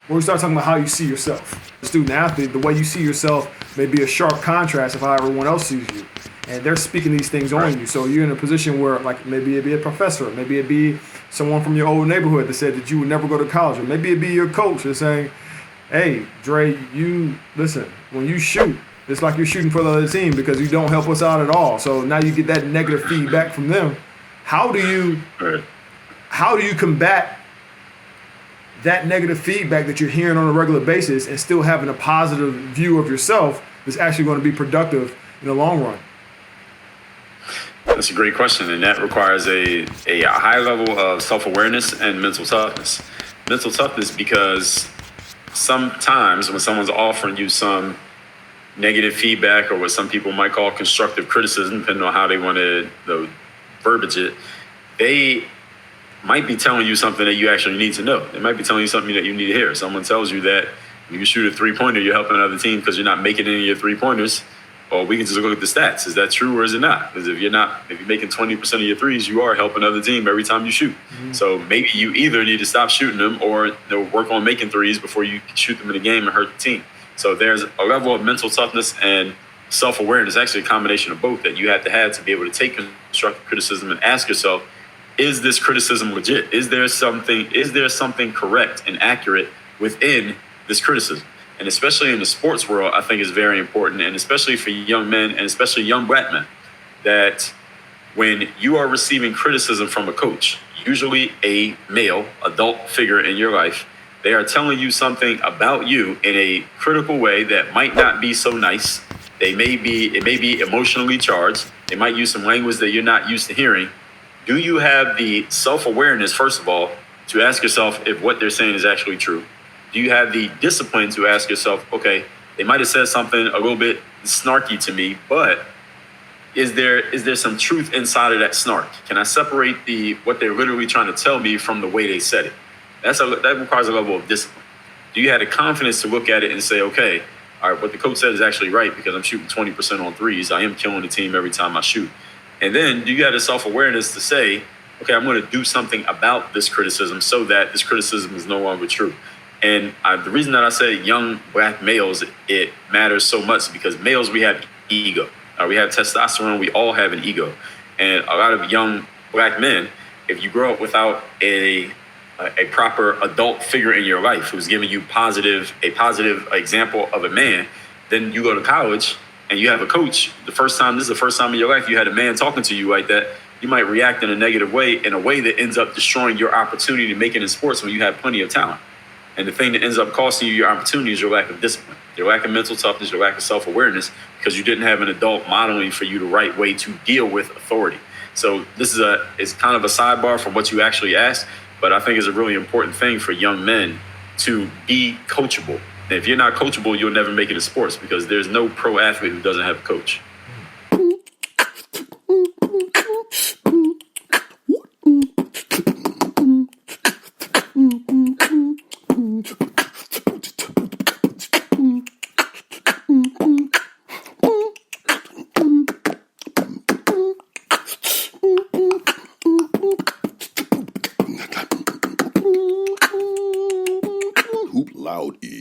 when we start talking about how you see yourself. The student athlete, the way you see yourself may be a sharp contrast of how everyone else sees you. And they're speaking these things on you. So you're in a position where, like, maybe it'd be a professor, maybe it'd be someone from your old neighborhood that said that you would never go to college, or maybe it'd be your coach that's saying, hey, Dre, you listen, when you shoot, it's like you're shooting for the other team because you don't help us out at all. So now you get that negative feedback from them. How do you combat that negative feedback that you're hearing on a regular basis and still having a positive view of yourself that's actually going to be productive in the long run? That's a great question, and that requires a high level of self-awareness and mental toughness. Mental toughness because sometimes when someone's offering you some negative feedback or what some people might call constructive criticism, depending on how they want to verbiage it, they might be telling you something that you actually need to know. They might be telling you something that you need to hear. Someone tells you that when you shoot a three-pointer, you're helping another team because you're not making any of your three-pointers. Or we can just look at the stats. Is that true or is it not? Because if you're making 20% of your threes, you are helping another team every time you shoot. Mm-hmm. So maybe you either need to stop shooting them or work on making threes before you shoot them in a game and hurt the team. So there's a level of mental toughness and self-awareness, actually a combination of both, that you have to be able to take constructive criticism and ask yourself, is this criticism legit? Is there something correct and accurate within this criticism? And especially in the sports world, I think is very important, and especially for young men and especially young black men, that when you are receiving criticism from a coach, usually a male adult figure in your life, they are telling you something about you in a critical way that might not be so nice. It may be emotionally charged. They might use some language that you're not used to hearing. Do you have the self-awareness, first of all, to ask yourself if what they're saying is actually true? Do you have the discipline to ask yourself, okay, they might have said something a little bit snarky to me, but is there some truth inside of that snark? Can I separate what they're literally trying to tell me from the way they said it? That requires a level of discipline. Do you have the confidence to look at it and say, okay, all right, what the coach said is actually right because I'm shooting 20% on threes. I am killing the team every time I shoot. And then do you have the self-awareness to say, okay, I'm going to do something about this criticism so that this criticism is no longer true. And the reason that I say young black males, it matters so much because males, we have ego. We have testosterone. We all have an ego. And a lot of young black men, if you grow up without a proper adult figure in your life who's giving you a positive example of a man, then you go to college and you have a coach. This is the first time in your life you had a man talking to you like that, you might react in a negative way, in a way that ends up destroying your opportunity to make it in sports when you have plenty of talent. And the thing that ends up costing you your opportunity is your lack of discipline, your lack of mental toughness, your lack of self-awareness, because you didn't have an adult modeling for you the right way to deal with authority. So this is kind of a sidebar from what you actually asked, but I think it's a really important thing for young men to be coachable. And if you're not coachable, you'll never make it in sports because there's no pro athlete who doesn't have a coach.